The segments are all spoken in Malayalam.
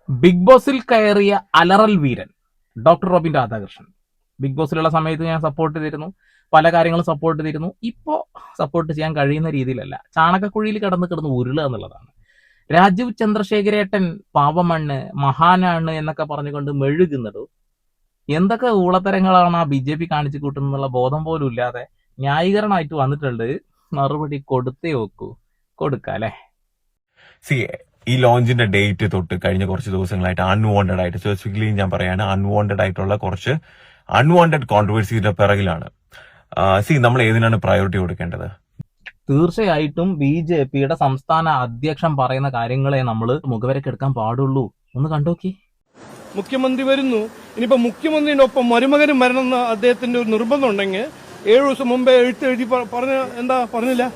ബിഗ് ബോസിൽ കയറിയ അലറൽ വീരൻ ഡോക്ടർ റോബിൻ രാധാകൃഷ്ണൻ. ബിഗ് ബോസിലുള്ള സമയത്ത് ഞാൻ സപ്പോർട്ട് ചെയ്തിരുന്നു, പല കാര്യങ്ങളും സപ്പോർട്ട് ചെയ്തിരുന്നു. ഇപ്പോൾ സപ്പോർട്ട് ചെയ്യാൻ കഴിയുന്ന രീതിയിലല്ല, ചാണകക്കുഴിയിൽ കിടന്ന് ഉരുളുക എന്നുള്ളതാണ്. രാജീവ് ചന്ദ്രശേഖരേട്ടൻ പാവമണ്ണ് മഹാനാണ് എന്നൊക്കെ പറഞ്ഞുകൊണ്ട് മെഴുകുന്നത് എന്തൊക്കെ ഊളത്തരങ്ങളാണ് ആ BJP കാണിച്ചു കൂട്ടുന്നുള്ള ബോധം പോലും ഇല്ലാതെ ന്യായീകരണമായിട്ട് വന്നിട്ടുണ്ട്. മറുപടി കൊടുത്തേ വെക്കൂ, കൊടുക്കാം അല്ലെ. സി ഈ ലോഞ്ചിന്റെ ഡേറ്റ് തൊട്ട് കഴിഞ്ഞ കുറച്ച് ദിവസങ്ങളായിട്ട് അൺവാണ്ടഡ് ആയിട്ട്, സ്പെസിഫിക്കലി ഞാൻ പറയാണ് അൺവാണ്ടഡ് ആയിട്ടുള്ള കുറച്ച് അൺവാണ്ടഡ് കോൺട്രവേഴ്സിയുടെ പിറകിലാണ്. നമ്മൾ ഏതിനാണ് പ്രയോറിറ്റി കൊടുക്കേണ്ടത്? തീർച്ചയായിട്ടും BJPയുടെ സംസ്ഥാന അധ്യക്ഷൻ പറയുന്ന കാര്യങ്ങളെ നമ്മൾ മുഖവരക്ക് എടുക്കാൻ പാടുള്ളൂ. ഒന്ന് കണ്ടോക്കി. മുഖ്യമന്ത്രി വരുന്നു, ഇനിയിപ്പോ മുഖ്യമന്ത്രിയുടെ ഒപ്പം മരുമകനും വരണമെന്ന് അദ്ദേഹത്തിന്റെ ഒരു നിർബന്ധം ഉണ്ടെങ്കിൽ 7 ദിവസം മുമ്പേ എഴുതി പറഞ്ഞ എന്താ പറഞ്ഞില്ല?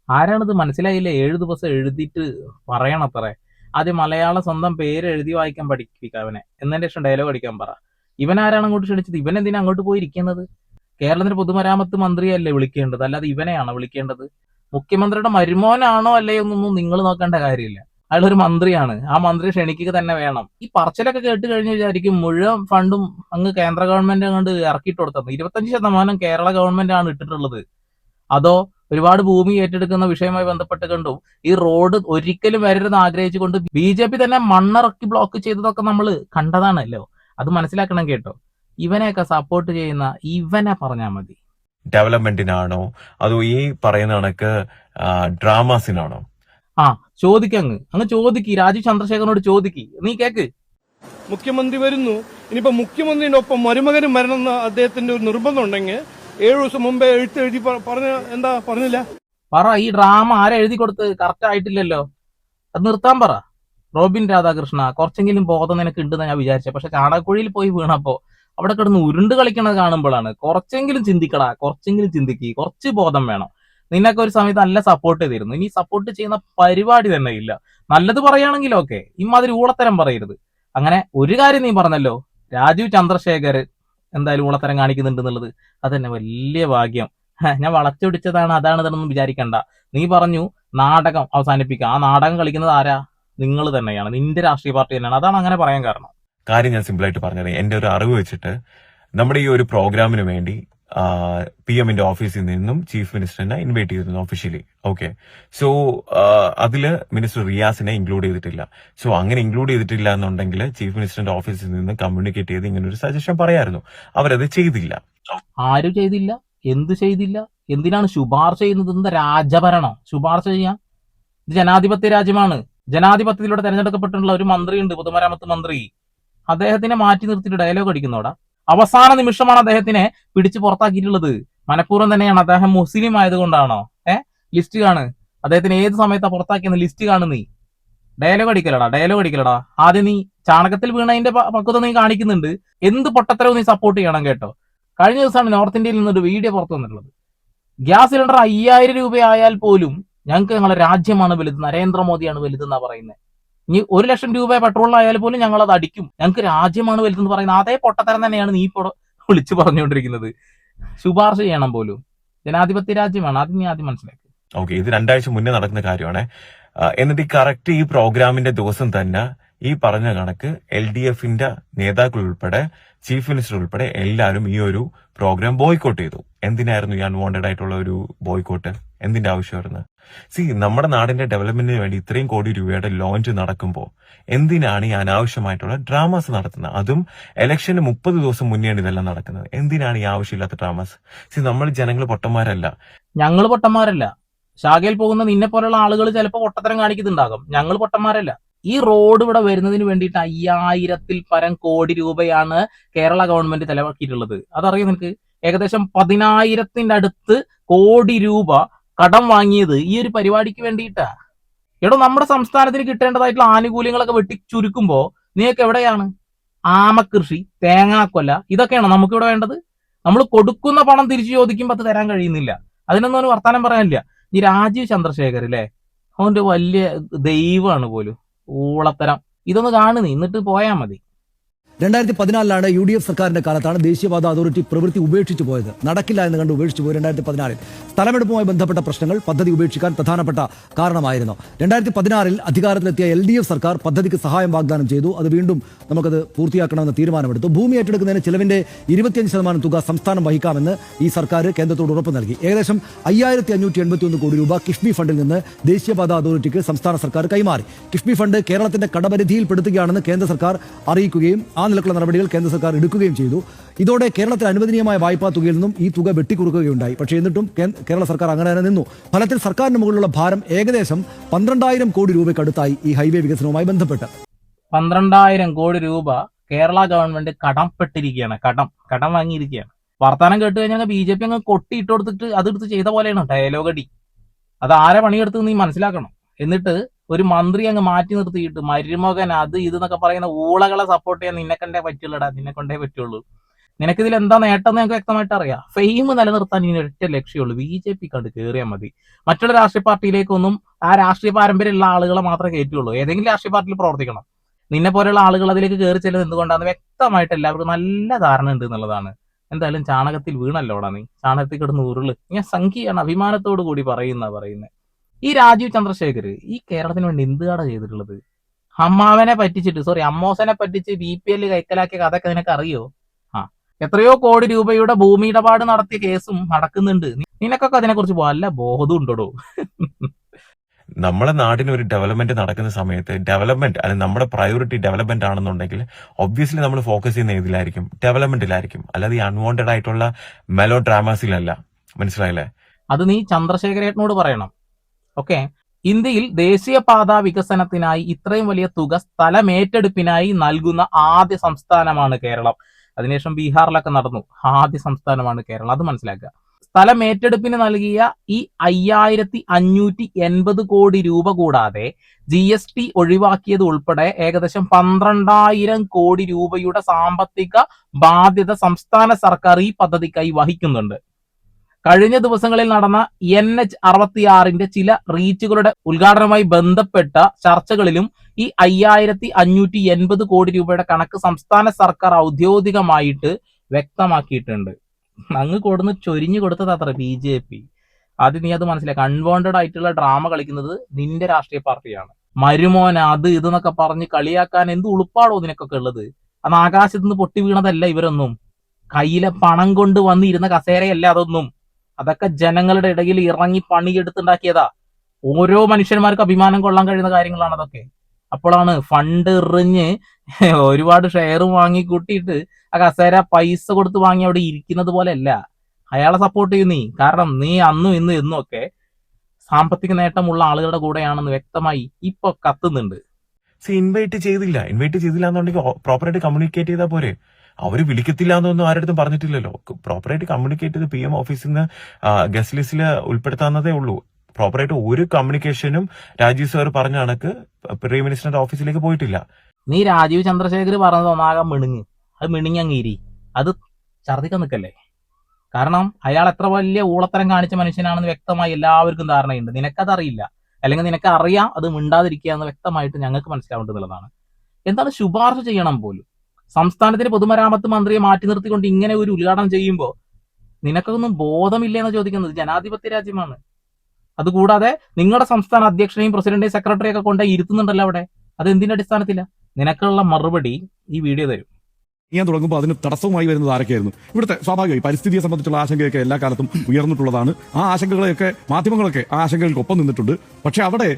ആരാണിത് മനസ്സിലായില്ലേ? 7 ദിവസം എഴുതിയിട്ട് പറയണത്രേ. ആദ്യം മലയാളം സ്വന്തം പേര് എഴുതി വായിക്കാൻ പഠിപ്പിക്കുക അവനെ, എന്നതിന്റെ ശേഷം ഡയലോഗ് അടിക്കാൻ പറ. ഇവൻ ആരാണ് അങ്ങോട്ട് ക്ഷണിച്ചത്? ഇവൻ എന്തിനാ അങ്ങോട്ട് പോയിരിക്കുന്നത്? കേരളത്തിന്റെ പൊതുമരാമത്ത് മന്ത്രിയല്ലേ വിളിക്കേണ്ടത്, അല്ലാതെ ഇവനെയാണോ വിളിക്കേണ്ടത്? മുഖ്യമന്ത്രിയുടെ മരുമോനാണോ അല്ലേ എന്നൊന്നും നിങ്ങൾ നോക്കേണ്ട കാര്യമില്ല. അയാളൊരു മന്ത്രിയാണ്, ആ മന്ത്രി ക്ഷണിക്കുക തന്നെ വേണം. ഈ പറച്ചിലൊക്കെ കേട്ട് കഴിഞ്ഞ് വിചാരിക്കും മുഴുവൻ ഫണ്ടും അങ്ങ് കേന്ദ്ര ഗവൺമെന്റ് അങ്ങോട്ട് ഇറക്കിയിട്ട് കൊടുത്തത്. 25% കേരള ഗവൺമെന്റ് ആണ് ഇട്ടിട്ടുള്ളത്. അതോ ഒരുപാട് ഭൂമി ഏറ്റെടുക്കുന്ന വിഷയവുമായി ബന്ധപ്പെട്ട് കണ്ടും ഈ റോഡ് ഒരിക്കലും വരരുതെന്ന് ആഗ്രഹിച്ചുകൊണ്ട് BJP തന്നെ മണ്ണിറക്കി ബ്ലോക്ക് ചെയ്തതൊക്കെ നമ്മൾ കണ്ടതാണല്ലോ. അത് മനസ്സിലാക്കണം കേട്ടോ. ഇവനെയൊക്കെ സപ്പോർട്ട് ചെയ്യുന്ന ഇവനെ പറഞ്ഞാൽ മതി. ഡെവലപ്മെന്റിനാണോ അതോ ഈ പറയുന്ന കണക്ക് ഡ്രാമാസിനാണോ? അങ്ങ് ചോദിക്ക്, രാജീവ് ചന്ദ്രശേഖരനോട് ചോദിക്ക്. നീ കേക്ക്. മുഖ്യമന്ത്രി വരുന്നു, ഇനിയിപ്പോ മുഖ്യമന്ത്രിയുടെ ഒപ്പം മരുമകനും വരണമെന്ന് അദ്ദേഹത്തിന്റെ ഒരു നിർബന്ധം ഉണ്ടെങ്കിൽ 7 ദിവസം മുമ്പേ എഴുതി പറഞ്ഞ എന്താ പറഞ്ഞില്ല? പറ, ഈ ഡ്രാമ ആരെ എഴുതി കൊടുത്ത്? കറക്റ്റ് ആയിട്ടില്ലല്ലോ, അത് നിർത്താൻ പറ. റോബിൻ രാധാകൃഷ്ണ, കുറച്ചെങ്കിലും ബോധം നിനക്ക് ഉണ്ടെന്ന് ഞാൻ വിചാരിച്ചത്. പക്ഷെ ചാണകക്കുഴിയിൽ പോയി വീണപ്പോ അവിടെ കിടന്ന് ഉരുണ്ട് കളിക്കണത് കാണുമ്പോഴാണ് കുറച്ചെങ്കിലും ചിന്തിക്കടാ, കുറച്ചെങ്കിലും ചിന്തിക്ക്. കുറച്ച് ബോധം വേണം. നിന്നൊക്കെ ഒരു സമയത്ത് നല്ല സപ്പോർട്ട് ചെയ്തിരുന്നു, ഇനി സപ്പോർട്ട് ചെയ്യുന്ന പരിപാടി തന്നെ ഇല്ല. നല്ലത് പറയുകയാണെങ്കിലും ഓക്കെ, ഇമാതിരി ഊളത്തരം പറയരുത്. അങ്ങനെ ഒരു കാര്യം നീ പറഞ്ഞല്ലോ, രാജീവ് ചന്ദ്രശേഖർ എന്തായാലും ഊളത്തരം കാണിക്കുന്നുണ്ട് എന്നുള്ളത് അതന്നെ വലിയ ഭാഗ്യം. ഞാൻ വളച്ചൊടിച്ചതാണ് അതാണ് ഇതെന്നൊന്നും വിചാരിക്കണ്ട. നീ പറഞ്ഞു നാടകം അവസാനിപ്പിക്കുക. ആ നാടകം കളിക്കുന്നത് ആരാ? നിങ്ങൾ തന്നെയാണ്, നിന്റെ രാഷ്ട്രീയ പാർട്ടി തന്നെയാണ്. അതാണ് അങ്ങനെ പറയാൻ കാരണം. കാര്യം ഞാൻ സിമ്പിൾ ആയിട്ട് പറഞ്ഞത്, എന്റെ ഒരു അറിവ് വെച്ചിട്ട് നമ്മുടെ ഈ ഒരു പ്രോഗ്രാമിന് വേണ്ടി PM-ന്റെ ഓഫീസിൽ നിന്നും ചീഫ് മിനിസ്റ്ററിനെ ഇൻവൈറ്റ് ചെയ്തിരുന്നു ഒഫീഷ്യലി. ഓക്കെ, സോ അതില് മിനിസ്റ്റർ റിയാസിനെ ഇൻക്ലൂഡ് ചെയ്തിട്ടില്ല. സോ അങ്ങനെ ഇൻക്ലൂഡ് ചെയ്തിട്ടില്ല എന്നുണ്ടെങ്കിൽ ചീഫ് മിനിസ്റ്ററിന്റെ ഓഫീസിൽ നിന്ന് കമ്മ്യൂണിക്കേറ്റ് ചെയ്ത് ഇങ്ങനെ ഒരു സജഷൻ പറയായിരുന്നു. അവരത് ചെയ്തില്ല. ആരും ചെയ്തില്ല. എന്ത് ചെയ്തില്ല? എന്തിനാണ് ശുപാർശ ചെയ്യുന്നത്? എന്താ രാജഭരണം ശുപാർശ ചെയ്യാം? ഇത് ജനാധിപത്യ രാജ്യമാണ്. ജനാധിപത്യത്തിലൂടെ തെരഞ്ഞെടുക്കപ്പെട്ടിട്ടുള്ള ഒരു മന്ത്രിയുണ്ട്, പൊതുമരാമത്ത് മന്ത്രി. അദ്ദേഹത്തിനെ മാറ്റി നിർത്തിയിട്ട് ഡയലോഗ് അടിക്കുന്നോടാ. അവസാന നിമിഷമാണ് അദ്ദേഹത്തിനെ പിടിച്ച് പുറത്താക്കിയിട്ടുള്ളത്. മനഃപൂർവ്വം തന്നെയാണ്. അദ്ദേഹം മുസ്ലിം ആയതുകൊണ്ടാണോ? ലിസ്റ്റ് കാണ്, അദ്ദേഹത്തിന് ഏത് സമയത്താ പുറത്താക്കിയെന്ന് ലിസ്റ്റ് കാണു. നീ ഡയലോഗ് അടിക്കലടാ. ആദ്യം നീ ചാണകത്തിൽ വീണതിന്റെ പക്വത നീ കാണിക്കുന്നുണ്ട്. എന്ത് പൊട്ടത്തരവും നീ സപ്പോർട്ട് ചെയ്യണം കേട്ടോ. കഴിഞ്ഞ ദിവസമാണ് നോർത്ത് ഇന്ത്യയിൽ നിന്നൊരു വീഡിയോ പുറത്തു വന്നിട്ടുള്ളത്. ഗ്യാസ് സിലിണ്ടർ 5000 രൂപയായാൽ പോലും ഞങ്ങൾക്ക് ഞങ്ങളുടെ രാജ്യമാണ് വലുത്, നരേന്ദ്രമോദിയാണ് വലുതെന്നാ പറയുന്നത്. ഇനി 1 ലക്ഷം രൂപ പെട്രോളിനായാലും പോലും ഞങ്ങൾ അത് അടിക്കും, ഞങ്ങൾക്ക് രാജ്യമാണ് വലുതെന്ന് പറയുന്നത്. അതേ പൊട്ടത്തരം തന്നെയാണ് നീ ഇപ്പോൾ വിളിച്ചു പറഞ്ഞുകൊണ്ടിരിക്കുന്നത്. ശുപാർശ ചെയ്യണം പോലും. ജനാധിപത്യ രാജ്യമാണ്, അത് നീ ആദ്യം മനസ്സിലാക്കി. ഓക്കെ, ഇത് 2 ആഴ്ച മുന്നേ നടക്കുന്ന കാര്യമാണ്. എന്നിട്ട് കറക്റ്റ് ഈ പ്രോഗ്രാമിന്റെ ദിവസം തന്നെ ഈ പറഞ്ഞ കണക്ക് LDF-ന്റെ നേതാക്കൾ ഉൾപ്പെടെ ചീഫ് മിനിസ്റ്റർ ഉൾപ്പെടെ എല്ലാവരും ഈ ഒരു പ്രോഗ്രാം ബോയ്ക്കോട്ട് ചെയ്തു. എന്തിനായിരുന്നു ഈ അൺവാണ്ടഡ് ആയിട്ടുള്ള ഒരു ബോയ്ക്കോട്ട്? എന്തിന്റെ ആവശ്യമായിരുന്നു? നമ്മുടെ നാടിന്റെ ഡെവലപ്മെന്റിന് വേണ്ടി ഇത്രയും കോടി രൂപയുടെ ലോഞ്ച് നടക്കുമ്പോൾ എന്തിനാണ് ഈ അനാവശ്യമായിട്ടുള്ള ഡ്രാമാസ് നടത്തുന്നത്? അതും ഇലക്ഷന് 30 ദിവസം മുന്നെയാണ് ഇതെല്ലാം നടക്കുന്നത്. എന്തിനാണ് ഈ ആവശ്യമില്ലാത്ത ഡ്രാമാസ്? നമ്മൾ ജനങ്ങൾ പൊട്ടന്മാരല്ല. ഞങ്ങൾ പൊട്ടന്മാരല്ല. ശാഖയിൽ പോകുന്ന നിന്നെ പോലുള്ള ആളുകൾ ചിലപ്പോൾ പൊട്ടത്തരം കാണിക്കുന്നുണ്ടാകും. ഞങ്ങൾ പൊട്ടന്മാരല്ല. ഈ റോഡ് ഇവിടെ വരുന്നതിന് വേണ്ടിയിട്ട് 5000-ൽ പരം കോടി രൂപയാണ് കേരള ഗവൺമെന്റ് ചെലവാക്കിയിട്ടുള്ളത്. അതറിയാം നിനക്ക്? ഏകദേശം 10,000-ന്റെ അടുത്ത് കോടി രൂപ കടം വാങ്ങിയത് ഈ ഒരു പരിപാടിക്ക് വേണ്ടിയിട്ടാ. നമ്മുടെ സംസ്ഥാനത്തിന് കിട്ടേണ്ടതായിട്ടുള്ള ആനുകൂല്യങ്ങളൊക്കെ വെട്ടി ചുരുക്കുമ്പോ നീയൊക്കെ എവിടെയാണ്? ആമകൃഷി, തേങ്ങാക്കൊല, ഇതൊക്കെയാണോ നമുക്കിവിടെ വേണ്ടത്? നമ്മൾ കൊടുക്കുന്ന പണം തിരിച്ചു ചോദിക്കുമ്പോൾ അത് തരാൻ കഴിയുന്നില്ല. അതിനൊന്നും ഒരു വർത്താനം പറയാനില്ല. ഈ രാജീവ് ചന്ദ്രശേഖർ അല്ലേ, അവന്റെ വലിയ ദൈവമാണ് പോലും. ഊളത്തരം. ഇതൊന്ന് കാണു നീ, എന്നിട്ട് പോയാ മതി. 2014 UDF സർക്കാരിന്റെ കാലത്താണ് ദേശീയപാത അതോറിറ്റി പ്രവൃത്തി ഉപേക്ഷിച്ചു പോയത്. നടക്കില്ല എന്ന് കണ്ട് ഉപേക്ഷിച്ചു പോയി 2014. സ്ഥലമെടുപ്പുമായി ബന്ധപ്പെട്ട പ്രശ്നങ്ങൾ പദ്ധതി ഉപേക്ഷിക്കാൻ പ്രധാനപ്പെട്ട കാരണമായിരുന്നു. 2016 അധികാരത്തിലെത്തിയ LDF സർക്കാർ പദ്ധതിക്ക് സഹായം വാഗ്ദാനം ചെയ്തു. അത് വീണ്ടും നമുക്കത് പൂർത്തിയാക്കണമെന്ന് തീരുമാനമെടുത്തു. ഭൂമി ഏറ്റെടുക്കുന്നതിന് ചിലവിന്റെ 25% തുക സംസ്ഥാനം വഹിക്കാമെന്ന് ഈ സർക്കാർ കേന്ദ്രത്തോട് ഉറപ്പ് നൽകി. ഏകദേശം 5581 കോടി രൂപ കിഫ്ബി ഫണ്ടിൽ നിന്ന് ദേശീയപാത അതോറിറ്റിക്ക് സംസ്ഥാന സർക്കാർ കൈമാറി. കിഫ്ബി ഫണ്ട് കേരളത്തിന്റെ കടപരിധിയിൽപ്പെടുത്തുകയാണെന്ന് കേന്ദ്ര സർക്കാർ അറിയിക്കുകയും ആ നിലക്കുള്ള നടപടികൾ കേന്ദ്ര സർക്കാർ എടുക്കുകയും ചെയ്തു. ഇതോടെ കേരളത്തിൽ അനുവദനീയമായ വായ്പാ തുകയിൽ നിന്നും ഈ തുക വെട്ടിക്കുറുക്കുകയുണ്ടായി. പക്ഷേ എന്നിട്ടും കേരള സർക്കാർ അങ്ങനെ തന്നെ നിന്നു. ഫലത്തിൽ സർക്കാരിന് മുകളിലുള്ള ഭാരം ഏകദേശം 12,000 കോടി രൂപയ്ക്കടുത്തായി ഈ ഹൈവേ വികസനവുമായി ബന്ധപ്പെട്ട്. 12,000 കോടി രൂപ കേരള ഗവൺമെന്റ് കടംപ്പെട്ടിരിക്കുകയാണ്. കടം വാങ്ങിയിരിക്കുകയാണ്. വർത്തമാനം കേട്ട് കഴിഞ്ഞാൽ BJP അങ്ങ് കൊട്ടിയിട്ട് കൊടുത്തിട്ട് അതെടുത്ത് ചെയ്ത പോലെയാണ് ഡയലോഗ് അടി. അത് ആരെ പണിയെടുത്ത് നീ മനസ്സിലാക്കണം. എന്നിട്ട് ഒരു മന്ത്രി അങ്ങ് മാറ്റി നിർത്തിയിട്ട് മരുമകൻ അത് ഇതെന്നൊക്കെ പറയുന്ന ഊളകളെ സപ്പോർട്ട് ചെയ്യാൻ നിന്നെ കൊണ്ടേ പറ്റുള്ളൂടാ, നിന്നെ കൊണ്ടേ പറ്റുള്ളൂ. നിനക്കിതിൽ എന്താ നേട്ടം എന്ന് ഞങ്ങൾക്ക് വ്യക്തമായിട്ട് അറിയാം. ഫെയിം നിലനിർത്താൻ ഇനി ഒറ്റ ലക്ഷ്യമുള്ളൂ. BJP കണ്ട് കയറിയാൽ മതി. മറ്റുള്ള രാഷ്ട്രീയ പാർട്ടിയിലേക്കൊന്നും ആ രാഷ്ട്രീയ പാരമ്പര്യമുള്ള ആളുകളെ മാത്രമേ കയറ്റുള്ളൂ. ഏതെങ്കിലും രാഷ്ട്രീയ പാർട്ടിയിൽ പ്രവർത്തിക്കണം. നിന്നെ പോലെയുള്ള ആളുകൾ അതിലേക്ക് കയറി ചെല്ലുന്നത് എന്തുകൊണ്ടാണ് വ്യക്തമായിട്ട് എല്ലാവർക്കും നല്ല ധാരണ ഉണ്ട് എന്നുള്ളതാണ്. എന്തായാലും ചാണകത്തിൽ വീണല്ലോടാ നീ, ചാണകത്തിൽ കിടന്ന് ഉരുള്. ഞാൻ സംഖ്യയാണ് അഭിമാനത്തോടു കൂടി പറയുന്നത്. ഈ രാജീവ് ചന്ദ്രശേഖർ ഈ കേരളത്തിന് വേണ്ടി എന്തുകാണ് ചെയ്തിട്ടുള്ളത്? അമ്മാവനെ പറ്റിച്ചിട്ട് അമ്മോസനെ പറ്റിച്ച് BPL കൈക്കലാക്കിയ കഥയൊക്കെ നിനക്ക് അറിയോ? എത്രയോ കോടി രൂപയുടെ ഭൂമി ഇടപാട് നടത്തിയ കേസും നടക്കുന്നുണ്ട്. നിനക്കൊക്കെ അതിനെക്കുറിച്ച് വല്ല ബോധം ഉണ്ടോ? നമ്മളെ നാടിന് ഒരു ഡെവലപ്മെന്റ് നടക്കുന്ന സമയത്ത് ഡെവലപ്മെന്റ് അല്ലെങ്കിൽ നമ്മുടെ പ്രയോറിറ്റി ഡെവലപ്മെന്റ് ആണെന്നുണ്ടെങ്കിൽ ഒബ്വിയസ്ലി നമ്മൾ ഫോക്കസ് ചെയ്യുന്ന ഇതിലായിരിക്കും, ഡെവലപ്മെന്റിലായിരിക്കും. അല്ലാതെ ഈ അൺവാണ്ടഡ് ആയിട്ടുള്ള മെലോ ഡ്രാമാസിലല്ല. മനസ്സിലായില്ലേ? അത് നീ ചന്ദ്രശേഖരേട്ടനോട് പറയണം. ഓക്കെ, ഇന്ത്യയിൽ ദേശീയപാത വികസനത്തിനായി ഇത്രയും വലിയ തുക സ്ഥലമേറ്റെടുപ്പിനായി നൽകുന്ന ആദ്യ സംസ്ഥാനമാണ് കേരളം. അതിനുശേഷം ബീഹാറിലൊക്കെ നടന്നു. ആദ്യ സംസ്ഥാനമാണ് കേരളം, അത് മനസ്സിലാക്കുക. സ്ഥലമേറ്റെടുപ്പിന് നൽകിയ ഈ 5,580 കോടി രൂപ കൂടാതെ GST ഒഴിവാക്കിയത് ഉൾപ്പെടെ ഏകദേശം 12,000 കോടി രൂപയുടെ സാമ്പത്തിക ബാധ്യത സംസ്ഥാന സർക്കാർ ഈ പദ്ധതിക്കായി വഹിക്കുന്നുണ്ട്. കഴിഞ്ഞ ദിവസങ്ങളിൽ നടന്ന NH-66 ചില റീച്ചുകളുടെ ഉദ്ഘാടനവുമായി ബന്ധപ്പെട്ട ചർച്ചകളിലും ഈ 5,580 കോടി രൂപയുടെ കണക്ക് സംസ്ഥാന സർക്കാർ ഔദ്യോഗികമായിട്ട് വ്യക്തമാക്കിയിട്ടുണ്ട്. അങ്ങ് കൊടുന്ന് ചൊരിഞ്ഞു കൊടുത്തത് അത്ര BJP. ആദ്യം നീ അത് മനസ്സിലാക്കുക. അൺവാണ്ടഡ് ആയിട്ടുള്ള ഡ്രാമ കളിക്കുന്നത് നിന്റെ രാഷ്ട്രീയ പാർട്ടിയാണ്. മരുമോൻ അത് ഇതെന്നൊക്കെ പറഞ്ഞ് കളിയാക്കാൻ എന്ത് ഉളുപ്പാടോ നിനക്കൊക്കെ ഉള്ളത്? അന്ന് ആകാശത്ത് നിന്ന് പൊട്ടി വീണതല്ല ഇവരൊന്നും. കയ്യിലെ പണം കൊണ്ട് വന്നിരുന്ന കസേരയല്ല അതൊന്നും. അതൊക്കെ ജനങ്ങളുടെ ഇടയിൽ ഇറങ്ങി പണിയെടുത്തുണ്ടാക്കിയതാ. ഓരോ മനുഷ്യന്മാർക്ക് അഭിമാനം കൊള്ളാൻ കഴിയുന്ന കാര്യങ്ങളാണ് അതൊക്കെ. അപ്പോഴാണ് ഫണ്ട് എറിഞ്ഞ് ഒരുപാട് ഷെയറും വാങ്ങി കൂട്ടിയിട്ട് ആ കസേര പൈസ കൊടുത്ത് വാങ്ങി അവിടെ ഇരിക്കുന്നത് പോലെ അല്ല. അയാളെ സപ്പോർട്ട് ചെയ്യും നീ. കാരണം നീ അന്നും ഇന്നും എന്നും ഒക്കെ സാമ്പത്തിക നേട്ടമുള്ള ആളുകളുടെ കൂടെയാണെന്ന് വ്യക്തമായി ഇപ്പൊ കത്തുന്നുണ്ട്. ഇൻവൈറ്റ് ചെയ്തില്ല എന്നുണ്ടെങ്കിൽ പ്രോപ്പറായിട്ട് കമ്മ്യൂണിക്കേറ്റ് ചെയ്താൽ പോരെ. അവര് വിളിക്കത്തില്ല എന്നൊന്നും ആരുടെ പറഞ്ഞിട്ടില്ലല്ലോ. പ്രോപ്പറായിട്ട് കമ്മ്യൂണിക്കേറ്റ് ചെയ്ത് PM ഓഫീസിൽ നിന്ന് ഗസ്റ്റ് ലിസ്റ്റിൽ ഉൾപ്പെടുത്താവുന്നതേ ഉള്ളൂ. പ്രോപ്പറായിട്ട് ഒരു കമ്മ്യൂണിക്കേഷനും രാജീവ് സാർ പറഞ്ഞ കണക്ക് പ്രീ മിനിസ്റ്ററിന്റെ ഓഫീസിലേക്ക് പോയിട്ടില്ല. നീ രാജീവ് ചന്ദ്രശേഖർ പറഞ്ഞത് ഒന്നാകാൻ അത് മിണിങ്ങീരി അത് ഛർദിക്കാൻ നിൽക്കല്ലേ. കാരണം അയാൾ എത്ര വലിയ ഊളത്തരം കാണിച്ച മനുഷ്യനാണെന്ന് വ്യക്തമായി എല്ലാവർക്കും ധാരണയുണ്ട്. നിനക്കതറിയില്ല, അല്ലെങ്കിൽ നിനക്ക് അറിയാം, അത് മിണ്ടാതിരിക്കുക എന്ന് വ്യക്തമായിട്ട് ഞങ്ങൾക്ക് മനസ്സിലാവേണ്ടതുള്ളതാണ്. എന്താണ് ശുപാർശ ചെയ്യണം പോലും. സംസ്ഥാനത്തിന്റെ പൊതുമരാമത്ത് മന്ത്രിയെ മാറ്റി നിർത്തിക്കൊണ്ട് ഇങ്ങനെ ഒരു ഉദ്ഘാടനം ചെയ്യുമ്പോൾ നിനക്കൊന്നും ബോധമില്ല എന്ന് ചോദിക്കുന്നത്. ജനാധിപത്യ രാജ്യമാണ്. അതുകൂടാതെ നിങ്ങളുടെ സംസ്ഥാന അധ്യക്ഷനെയും പ്രസിഡന്റെയും സെക്രട്ടറിയൊക്കെ കൊണ്ട് ഇരുത്തുന്നുണ്ടല്ലോ അവിടെ. അത് എന്തിന്റെ അടിസ്ഥാനത്തില? നിനക്കുള്ള മറുപടി ഈ വീഡിയോ തരും. ഞാൻ തുടങ്ങുമ്പോൾ അതിന് തടസ്സവുമായി വരുന്നത് ആരൊക്കെയായിരുന്നു? ഇവിടുത്തെ സ്വാഭാവികമായി പരിസ്ഥിതിയെ സംബന്ധിച്ചുള്ള ആശങ്കയൊക്കെ എല്ലാ കാലത്തും ഉയർന്നിട്ടുള്ളതാണ്. ആ ആശങ്കകളെയൊക്കെ മാധ്യമങ്ങളൊക്കെ ആ ആശങ്കകൾക്കൊപ്പം നിന്നിട്ടുണ്ട്. പക്ഷെ അവിടെ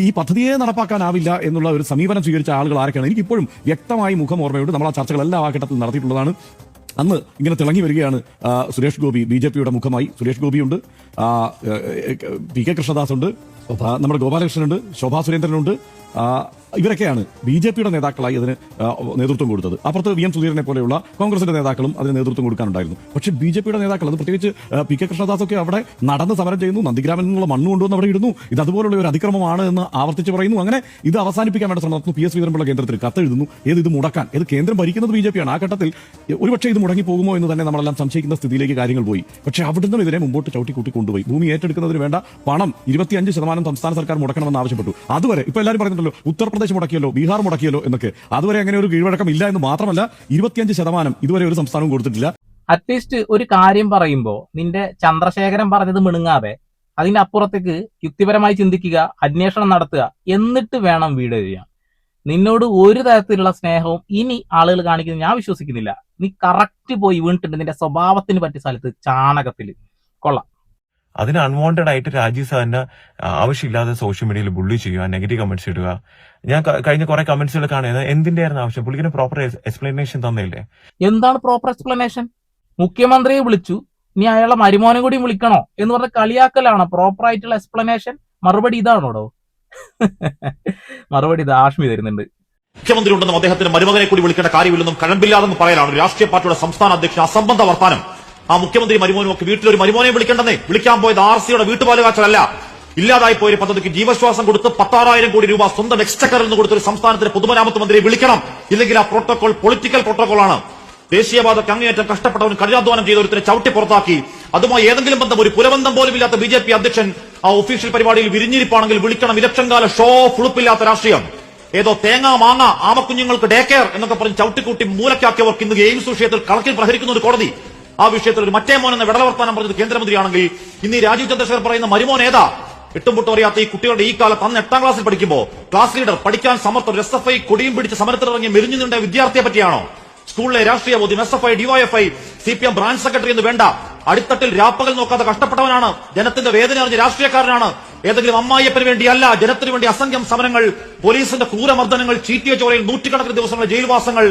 ഈ പദ്ധതിയെ നടപ്പാക്കാനാവില്ല എന്നുള്ള ഒരു സമീപനം സ്വീകരിച്ച ആളുകൾ ആരൊക്കെയാണ്? എനിക്കിപ്പോഴും വ്യക്തമായി മുഖം ഓർമ്മയുണ്ട്. നമ്മൾ ആ ചർച്ചകളെല്ലാം ആ ഘട്ടത്തിൽ നടത്തിയിട്ടുള്ളതാണ്. അന്ന് ഇങ്ങനെ തിളങ്ങി വരികയാണ് സുരേഷ് ഗോപി, BJPയുടെ മുഖമായി സുരേഷ് ഗോപിയുണ്ട്, PK കൃഷ്ണദാസ് ഉണ്ട്, നമ്മുടെ ഗോപാലകൃഷ്ണനുണ്ട്, ശോഭാ സുരേന്ദ്രനുണ്ട്. ഇവരൊക്കെയാണ് BJPയുടെ നേതാക്കളായി അതിന് നേതൃത്വം കൊടുത്തത്. അപ്പുറത്ത് VM സുധീരനെ പോലെയുള്ള കോൺഗ്രസിന്റെ നേതാക്കളും അതിന് നേതൃത്വം കൊടുക്കാനുണ്ടായിരുന്നു. പക്ഷേ BJPയുടെ നേതാക്കൾ, അത് പ്രത്യേകിച്ച് PK കൃഷ്ണദാസ് ഒക്കെ അവിടെ നടന്ന് സമരം ചെയ്യുന്നു. നന്ദിഗ്രാമിൽ നിന്നുള്ള മണ്ണ് കൊണ്ടുവന്ന് അവിടെ ഇടുന്നു. ഇത് അതുപോലുള്ള ഒരു അതിക്രമമാണ് എന്ന് ആവർത്തിച്ച് പറയുന്നു. അങ്ങനെ ഇത് അവസാനിപ്പിക്കാൻ വേണ്ട ശ്രമം നടത്തുന്നു. PS ശ്രീധരൻപിള്ള കേന്ദ്രത്തിൽ കത്തെഴുതുന്നു. ഇത് മുടക്കാൻ, ഇത് കേന്ദ്രം ഭരിക്കുന്നത് BJPയാണ്. ആ ഘട്ടത്തിൽ ഒരുപക്ഷെ ഇത് മുടങ്ങി പോകുമോ എന്ന് തന്നെ നമ്മളെല്ലാം സംശയിക്കുന്ന സ്ഥിതിയിലേക്ക് കാര്യങ്ങൾ പോയി. പക്ഷേ അവിടുന്ന് ഇതിനെ മുമ്പോട്ട് ചവിട്ടിക്കൂട്ടി കൊണ്ടുപോയി. ഭൂമി ഏറ്റെടുക്കുന്നതിന് വേണ്ട പണം 25% സംസ്ഥാന സർക്കാർ മുടക്കണമെന്ന് ആവശ്യപ്പെട്ടു. അതുവരെ ഇപ്പൊ എല്ലാവരും പറയുന്നുണ്ടല്ലോ, ഉത്തർപ്രദേശ് ഉത്തർപ്രദേശ് മുടക്കിയല്ലോ, ബീഹാർ മുടക്കിയല്ലോ എന്നൊക്കെ. അതുവരെ അങ്ങനെ ഒരു കീഴ്വഴക്കം ഇല്ല എന്ന് മാത്രമല്ല 25% ഇതുവരെ ഒരു സംസ്ഥാനവും കൊടുത്തിട്ടില്ല. അറ്റ്ലീസ്റ്റ് ഒരു കാര്യം പറയുമ്പോൾ നിന്റെ ചന്ദ്രശേഖരൻ പറഞ്ഞത് മിണുങ്ങാതെ അതിന്റെ അപ്പുറത്തേക്ക് യുക്തിപരമായി ചിന്തിക്കുക, അന്വേഷണം നടത്തുക, എന്നിട്ട് വേണം വീഡിയോ ചെയ്യാൻ. നിന്നോട് ഒരു തരത്തിലുള്ള സ്നേഹവും ഇനി ആളുകൾ കാണിക്കുന്നത് ഞാൻ വിശ്വസിക്കുന്നില്ല. നീ കറക്റ്റ് പോയി വീണിട്ടുണ്ട് നിന്റെ സ്വഭാവത്തിന് പറ്റിയ സ്ഥലത്ത്, ചാണകത്തില്. കൊള്ളാം. അതിന് അൺവാണ്ടഡ് ആയിട്ട് രാജീവ് സാറിന് ആവശ്യമില്ലാതെ സോഷ്യൽ മീഡിയയിൽ ബുള്ളി ചെയ്യുക, നെഗറ്റീവ് കമന്റ്സ് ഇടുക. ഞാൻ കഴിഞ്ഞ കുറെ കമന്റ്സുകൾ കാണുന്നത് എന്തിന്റെ ആയിരുന്നു ആവശ്യം? പുള്ളിക്ക് പ്രോപ്പർ എക്സ്പ്ലനേഷൻ തന്നില്ലേ? എന്താണ് പ്രോപ്പർ എക്സ്പ്ലനേഷൻ? മുഖ്യമന്ത്രിയെ വിളിച്ചു, ഇനി അയാളെ മരുമോനെ കൂടി വിളിക്കണോ എന്ന് പറഞ്ഞ കളിയാക്കലാണോ പ്രോപ്പർ ആയിട്ടുള്ള എക്സ്പ്ലനേഷൻ? മറുപടി ഇതാണോടോ? മറുപടി ഇത് ആഷ്മി തരുന്നുണ്ട്. മുഖ്യമന്ത്രി ഉണ്ടെന്നും അദ്ദേഹത്തിന് മരുമകനെ കൂടി വിളിക്കേണ്ട കാര്യമില്ലെന്നും കഴമ്പില്ലാതെന്ന് പറയാനാണ് ഒരു രാഷ്ട്രീയ പാർട്ടിയുടെ സംസ്ഥാന അധ്യക്ഷൻ അസംബന്ധ വർത്താനം. ആ മുഖ്യമന്ത്രി മരുമോനും ഒക്കെ വീട്ടിലൊരു മരുമോനെ വിളിക്കേണ്ടെന്നേ. വിളിക്കാൻ പോയത് RC-യുടെ വീട്ടുപാല് കാച്ചലല്ല. ഇല്ലാതായി പോയൊരു പദ്ധതിക്ക് ജീവശ്വാസം കൊടുത്ത് 16,000 കോടി രൂപ സ്വന്തം എക്സ്ചക്കറിൽ നിന്ന് കൊടുത്തൊരു സംസ്ഥാനത്തിന്റെ പൊതുമരാമത്ത് മന്ത്രിയെ വിളിക്കണം. ഇല്ലെങ്കിൽ ആ പ്രോട്ടോകോൾ പൊളിറ്റിക്കൽ പ്രോട്ടോകോളാണ്. ദേശീയപാതയ്ക്ക് അങ്ങേയറ്റം കഷ്ടപ്പെട്ടവൻ കഠിനാധ്വാനം ചെയ്ത ഒരുത്തിനെ ചവിട്ടി പുറത്താക്കി അതുമായി ഏതെങ്കിലും ഒരു പുരബന്ധം പോലും ഇല്ലാത്ത BJP അധ്യക്ഷൻ ആ ഒഫീഷ്യൽ പരിപാടിയിൽ വിരിഞ്ഞിരിപ്പാണെങ്കിൽ വിളിക്കണം. ഇലക്ഷൻ കാല ഷോ ഫുളുപ്പില്ലാത്ത രാഷ്ട്രീയം. ഏതോ തേങ്ങ മാങ്ങ ആമക്കുഞ്ഞുങ്ങൾക്ക് ഡേ കെയർ എന്നൊക്കെ പറഞ്ഞ് ചവിട്ടിക്കൂട്ടി മൂലക്കാക്കിയവർക്ക് ഇന്ന് എയിംസ് വിഷയത്തിൽ കളക്കിൽ പ്രഹരിക്കുന്ന ഒരു കോടതി. ആ വിഷയത്തിൽ ഒരു മറ്റേ മോൻ എന്ന വിടലവർത്താനം പറഞ്ഞത് കേന്ദ്രമന്ത്രിയാണെങ്കിൽ ഇന്ന് ഈ രാജീവ് ചന്ദ്രശേഖർ പറയുന്ന മരുമോൻ ഏതാ? എട്ടും പൊട്ടും അറിയാത്ത ഈ കുട്ടികളുടെ ഈ കാലത്ത് അന്ന് 8ാം ക്ലാസ്സിൽ പഠിക്കുമ്പോൾ ക്ലാസ് ലീഡർ, പഠിക്കാൻ സമർത്ഥർ, SFI കൊടിയും പിടിച്ച് സമരത്തിലിറങ്ങി മെരിഞ്ഞു നിന്ന വിദ്യാർത്ഥിയെ പറ്റിയാണോ? സ്കൂളിലെ രാഷ്ട്രീയ ബോധ്യം, SFI, DYFI, CPM branch secretary എന്ന് വേണ്ട, അടിത്തട്ടിൽ രാപ്പകൽ നോക്കാതെ കഷ്ടപ്പെട്ടവനാണ്. ജനത്തിന്റെ വേദന അറിഞ്ഞ രാഷ്ട്രീയക്കാരനാണ്. ഏതെങ്കിലും അമ്മായിയപ്പന് വേണ്ടിയല്ല, ജനത്തിനു വേണ്ടി അസംഖ്യം സമരങ്ങൾ, പോലീസിന്റെ ക്രൂരമർദ്ദനങ്ങൾ, ചീറ്റിയ ചോരയിൽ 100കണക്കിന് ദിവസങ്ങൾ ജയിൽവാസങ്ങൾ,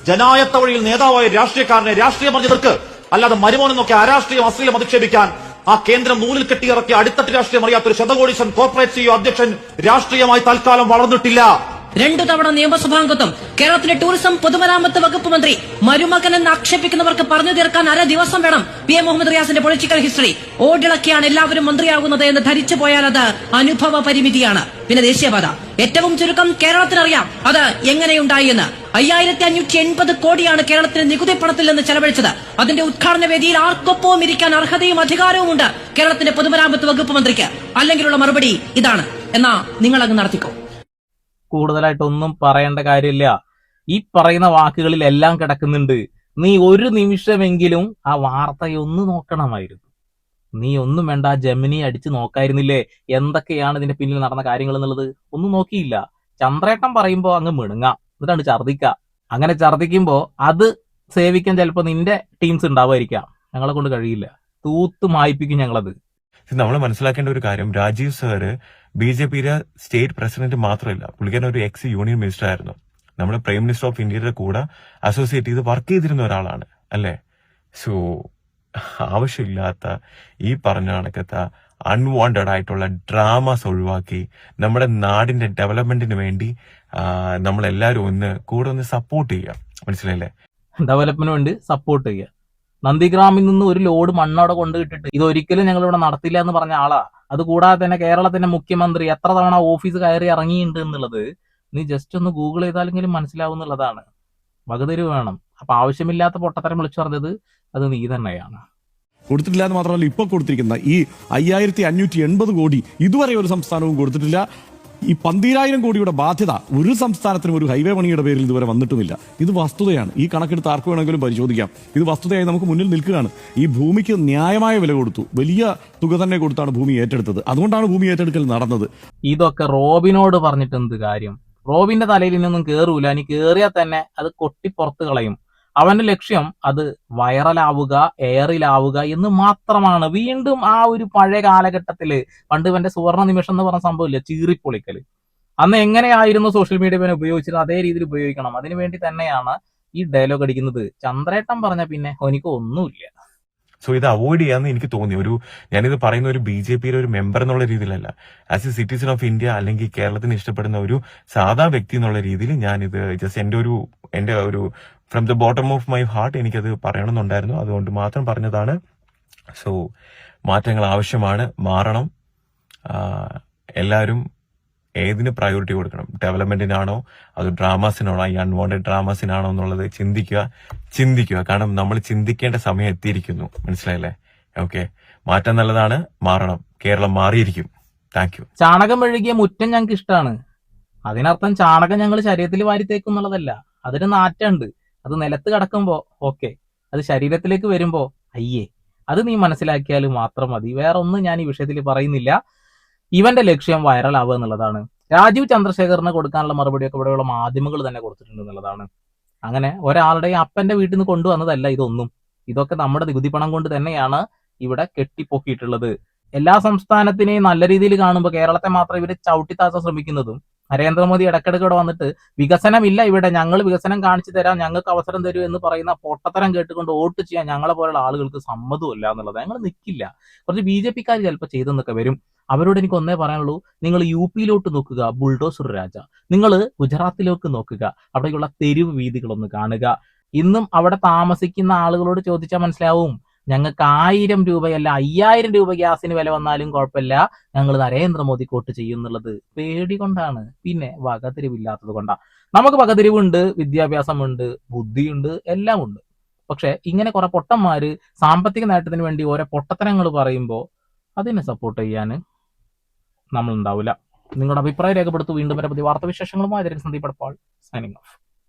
ജനായത്ത വഴിയിൽ നേതാവായ രാഷ്ട്രീയക്കാരനെ രാഷ്ട്രീയം പറഞ്ഞവർക്ക്, അല്ലാതെ മരുമോനെന്നൊക്കെ അരാഷ്ട്രീയം അശ്ലീലം അധിക്ഷേപിക്കാൻ ആ കേന്ദ്രം നൂലിൽ കെട്ടിയിറക്കിയ അടിത്തട്ട് രാഷ്ട്രീയം അറിയാത്തൊരു ശതകോടീശൻ കോർപ്പറേറ്റ് CEO അധ്യക്ഷൻ രാഷ്ട്രീയമായി തൽക്കാലം വളർന്നിട്ടില്ല. 2 തവണ നിയമസഭാംഗത്വം, കേരളത്തിലെ ടൂറിസം പൊതുമരാമത്ത് വകുപ്പ് മന്ത്രി, മരുമകനെന്ന് ആക്ഷേപിക്കുന്നവർക്ക് പറഞ്ഞു തീർക്കാൻ അര ദിവസം വേണം. PM മുഹമ്മദ് റിയാസിന്റെ പൊളിറ്റിക്കൽ ഹിസ്റ്ററി ഓടിളക്കിയാണ് എല്ലാവരും മന്ത്രിയാകുന്നത് എന്ന് ധരിച്ചു പോയാൽ അത് അനുഭവ പരിമിതിയാണ്. പിന്നെ ദേശീയപാത, ഏറ്റവും ചുരുക്കം കേരളത്തിനറിയാം അത് എങ്ങനെയുണ്ടായി എന്ന്. 5580 കോടിയാണ് കേരളത്തിന് നികുതി പണത്തിൽ നിന്ന് ചെലവഴിച്ചത്. അതിന്റെ ഉദ്ഘാടന വേദിയിൽ ആർക്കൊപ്പവും ഇരിക്കാൻ അർഹതയും അധികാരവും ഉണ്ട് കേരളത്തിന്റെ പൊതുമരാമത്ത് വകുപ്പ് മന്ത്രിക്ക്. അല്ലെങ്കിലുള്ള മറുപടി ഇതാണ്, എന്നാ നിങ്ങളങ്ങ് നടത്തിക്കോ. കൂടുതലായിട്ടൊന്നും പറയേണ്ട കാര്യമില്ല. ഈ പറയുന്ന വാക്കുകളിൽ എല്ലാം കിടക്കുന്നുണ്ട്. നീ ഒരു നിമിഷമെങ്കിലും ആ വാർത്തയൊന്ന് നോക്കണമായിരുന്നു. നീ ഒന്നും വേണ്ട, ജെമിനി അടിച്ച് നോക്കായിരുന്നില്ലേ എന്തൊക്കെയാണ് ഇതിന്റെ പിന്നിൽ നടന്ന കാര്യങ്ങൾ എന്നുള്ളത്? ഒന്നും നോക്കിയില്ല. ചന്ദ്രേട്ടൻ പറയുമ്പോ അങ്ങ് മിണുങ്ങാം, എന്നിട്ടാണ് ഛർദിക്കുക. അങ്ങനെ ഛർദിക്കുമ്പോ അത് സേവിക്കാൻ ചിലപ്പോ നിന്റെ ടീംസ് ഉണ്ടാവുമായിരിക്കാം. ഞങ്ങളെ കൊണ്ട് കഴിയില്ല. തൂത്ത് മായിപ്പിക്കും ഞങ്ങളത്. നമ്മൾ മനസ്സിലാക്കേണ്ട ഒരു കാര്യം, രാജീവ് സാറ് BJPയുടെ സ്റ്റേറ്റ് പ്രസിഡന്റ് മാത്രമല്ല, പുള്ളിക്കാരൻ ഒരു എക്സ് യൂണിയൻ മിനിസ്റ്റർ ആയിരുന്നു. നമ്മുടെ പ്രൈം മിനിസ്റ്റർ ഓഫ് ഇന്ത്യയുടെ കൂടെ അസോസിയേറ്റ് ചെയ്ത് വർക്ക് ചെയ്തിരുന്ന ഒരാളാണ്, അല്ലേ? സോ ആവശ്യമില്ലാത്ത ഈ പറഞ്ഞ കണക്കത്തെ അൺവാണ്ടഡ് ആയിട്ടുള്ള ഡ്രാമാസ് ഒഴിവാക്കി നമ്മുടെ നാടിന്റെ ഡെവലപ്മെന്റിന് വേണ്ടി നമ്മളെല്ലാവരും ഒന്ന് സപ്പോർട്ട് ചെയ്യുക. മനസ്സിലായില്ലേ? ഡെവലപ്മെന്റിന് വേണ്ടി സപ്പോർട്ട് ചെയ്യുക. നന്ദിഗ്രാമിൽ നിന്ന് ഒരു ലോഡ് മണ്ണവിടെ കൊണ്ടുകിട്ടിട്ട് ഇതൊരിക്കലും ഞങ്ങൾ ഇവിടെ നടത്തില്ല എന്ന് പറഞ്ഞ ആളാ. അതുകൂടാതെ തന്നെ കേരളത്തിന്റെ മുഖ്യമന്ത്രി എത്ര തവണ ഓഫീസ് കയറി ഇറങ്ങിയിട്ടുണ്ട് എന്നുള്ളത് നീ ജസ്റ്റ് ഒന്ന് ഗൂഗിൾ ചെയ്താലെങ്കിലും മനസ്സിലാവുന്നുള്ളതാണ്. വകതിരിവ് വേണം. അപ്പൊ ആവശ്യമില്ലാത്ത പൊട്ടത്തരം വിളിച്ചു പറഞ്ഞത് അത് നീ തന്നെയാണ്. കൊടുത്തിട്ടില്ല എന്ന് മാത്രമല്ല, ഇപ്പോൾ കൊടുത്തിരിക്കുന്ന ഈ 5580 കോടി ഇതുവരെ ഒരു സംസ്ഥാനവും കൊടുത്തിട്ടില്ല. ഈ 12,000 കോടിയുടെ ബാധ്യത ഒരു സംസ്ഥാനത്തിനും ഒരു ഹൈവേ പണിയുടെ പേരിൽ ഇതുവരെ വന്നിട്ടുമില്ല. ഇത് വസ്തുതയാണ്. ഈ കണക്കെടുത്ത് ആർക്ക് വേണമെങ്കിലും പരിശോധിക്കാം. ഇത് വസ്തുതയായി നമുക്ക് മുന്നിൽ നിൽക്കുകയാണ്. ഈ ഭൂമിക്ക് ന്യായമായ വില കൊടുത്തു, വലിയ തുക തന്നെ കൊടുത്താണ് ഭൂമി ഏറ്റെടുത്തത്. അതുകൊണ്ടാണ് ഭൂമി ഏറ്റെടുക്കൽ നടന്നത്. ഇതൊക്കെ റോബിനോട് പറഞ്ഞിട്ട് എന്ത് കാര്യം? റോബിന്റെ തലയിൽ ഇനൊന്നും കേറൂല. ഇനി കേറിയാൽ തന്നെ അത് കൊട്ടി പുറത്ത് കളയും. അവന്റെ ലക്ഷ്യം അത് വൈറലാവുക, എയറിലാവുക എന്ന് മാത്രമാണ്. വീണ്ടും ആ ഒരു പഴയ കാലഘട്ടത്തില് പണ്ട് ഇവന്റെ സുവർണ നിമിഷം എന്ന് പറഞ്ഞ സംഭവമില്ല, ചീറിപ്പൊളിക്കല്. അന്ന് എങ്ങനെയായിരുന്നു സോഷ്യൽ മീഡിയ പിന്നെ ഉപയോഗിച്ചത് അതേ രീതിയിൽ ഉപയോഗിക്കണം. അതിനുവേണ്ടി തന്നെയാണ് ഈ ഡയലോഗ് അടിക്കുന്നത്. ചന്ദ്രേട്ടൻ പറഞ്ഞ പിന്നെ എനിക്ക് ഒന്നുമില്ല. സോ ഇത് അവോയ്ഡ് ചെയ്യാന്ന് എനിക്ക് തോന്നി. ഞാനിത് പറയുന്ന ഒരു BJPയുടെ ഒരു മെമ്പർ എന്നുള്ള രീതിയിലല്ല, as A citizen of India അല്ലെങ്കിൽ കേരളത്തിന് ഇഷ്ടപ്പെടുന്ന ഒരു സാധാ വ്യക്തി എന്നുള്ള രീതിയിൽ ഞാനിത് ജസ്റ്റ് എന്റെ ഒരു from the bottom of my heart എനിക്കത് പറയണമെന്നുണ്ടായിരുന്നു. അതുകൊണ്ട് മാത്രം പറഞ്ഞതാണ്. സോ മാറ്റങ്ങൾ ആവശ്യമാണ്, മാറണം. എല്ലാവരും ഏതിന് പ്രയോറിറ്റി കൊടുക്കണം? ഡെവലപ്മെന്റിനാണോ അത് ഡ്രാമാസിനാണോ, ഈ അൺവാണ്ടഡ് ഡ്രാമാസിനാണോ എന്നുള്ളത് ചിന്തിക്കുക. കാരണം നമ്മൾ ചിന്തിക്കേണ്ട സമയം എത്തിയിരിക്കുന്നു. മനസ്സിലായില്ലേ? ഓക്കെ, മാറ്റം നല്ലതാണ്, മാറണം. കേരളം മാറിയിരിക്കും. Thank you. ചാണകം മെഴുകിയ മുറ്റം ഞങ്ങൾക്ക് ഇഷ്ടമാണ്. അതിനർത്ഥം ചാണകം ഞങ്ങൾ ശരീരത്തിൽ വാരിത്തേക്കും എന്നുള്ളതല്ല. അതിന് നാറ്റുണ്ട്. അത് നിലത്ത് കിടക്കുമ്പോ ഓക്കെ, അത് ശരീരത്തിലേക്ക് വരുമ്പോ അയ്യേ. അത് നീ മനസ്സിലാക്കിയാൽ മാത്രം മതി. വേറെ ഒന്നും ഞാൻ ഈ വിഷയത്തിൽ പറയുന്നില്ല. ഇവന്റെ ലക്ഷ്യം വൈറൽ ആവുക എന്നുള്ളതാണ്. രാജീവ് ചന്ദ്രശേഖറിന് കൊടുക്കാനുള്ള മറുപടിയൊക്കെ ഇവിടെയുള്ള മാധ്യമങ്ങൾ തന്നെ കൊടുത്തിട്ടുണ്ട് എന്നുള്ളതാണ്. അങ്ങനെ ഒരാളുടെ അപ്പന്റെ വീട്ടിൽ നിന്ന് കൊണ്ടുവന്നതല്ല ഇതൊന്നും. ഇതൊക്കെ നമ്മുടെ നികുതി പണം കൊണ്ട് തന്നെയാണ് ഇവിടെ കെട്ടിപ്പൊക്കിയിട്ടുള്ളത്. എല്ലാ സംസ്ഥാനത്തിനെയും നല്ല രീതിയിൽ കാണുമ്പോൾ കേരളത്തെ മാത്രം ഇവര് ചവിട്ടിത്താഴ്ത്താൻ ശ്രമിക്കുന്നതും, നരേന്ദ്രമോദി ഇടയ്ക്കിടയ്ക്ക് ഇവിടെ വന്നിട്ട് വികസനമില്ല ഇവിടെ, ഞങ്ങൾ വികസനം കാണിച്ചു തരാം, ഞങ്ങൾക്ക് അവസരം തരൂ എന്ന് പറയുന്ന പൊട്ടത്തരം കേട്ടുകൊണ്ട് വോട്ട് ചെയ്യാൻ ഞങ്ങളെ പോലുള്ള ആളുകൾക്ക് സമ്മതമല്ല എന്നുള്ളത്. ഞങ്ങൾ നിൽക്കില്ല. കുറച്ച് BJP-ക്കാർ ചിലപ്പോൾ ചെയ്തെന്നൊക്കെ വരും. അവരോട് എനിക്ക് ഒന്നേ പറയാനുള്ളൂ, നിങ്ങൾ UP-യിലോട്ട് നോക്കുക, ബുൾഡോസർ രാജ. നിങ്ങൾ ഗുജറാത്തിലേക്ക് നോക്കുക, അവിടെയുള്ള തെരുവ് വീതികളൊന്ന് കാണുക. ഇന്നും അവിടെ താമസിക്കുന്ന ആളുകളോട് ചോദിച്ചാൽ മനസ്സിലാവും, ഞങ്ങൾക്ക് 1000 രൂപയല്ല 5000 രൂപ ഗ്യാസിന് വില വന്നാലും കുഴപ്പമില്ല, ഞങ്ങൾ നരേന്ദ്രമോദി വോട്ട് ചെയ്യുന്നുള്ളത് പേടി കൊണ്ടാണ്, പിന്നെ വകതിരിവില്ലാത്തത് കൊണ്ടാണ്. നമുക്ക് വകതിരിവുണ്ട്, വിദ്യാഭ്യാസമുണ്ട്, ബുദ്ധിയുണ്ട്, എല്ലാം ഉണ്ട്. പക്ഷെ ഇങ്ങനെ കുറെ പൊട്ടന്മാര് സാമ്പത്തിക നേട്ടത്തിന് വേണ്ടി ഓരോ പൊട്ടത്തരങ്ങൾ പറയുമ്പോൾ അതിനെ സപ്പോർട്ട് ചെയ്യാൻ നമ്മൾ ഉണ്ടാവില്ല. നിങ്ങളുടെ അഭിപ്രായം രേഖപ്പെടുത്തു. വീണ്ടും വരെ പുതിയ വാർത്താവിശേഷങ്ങളുമായി സന്ദീപ് എടപ്പാൾ സൈനിങ് ഓഫ്.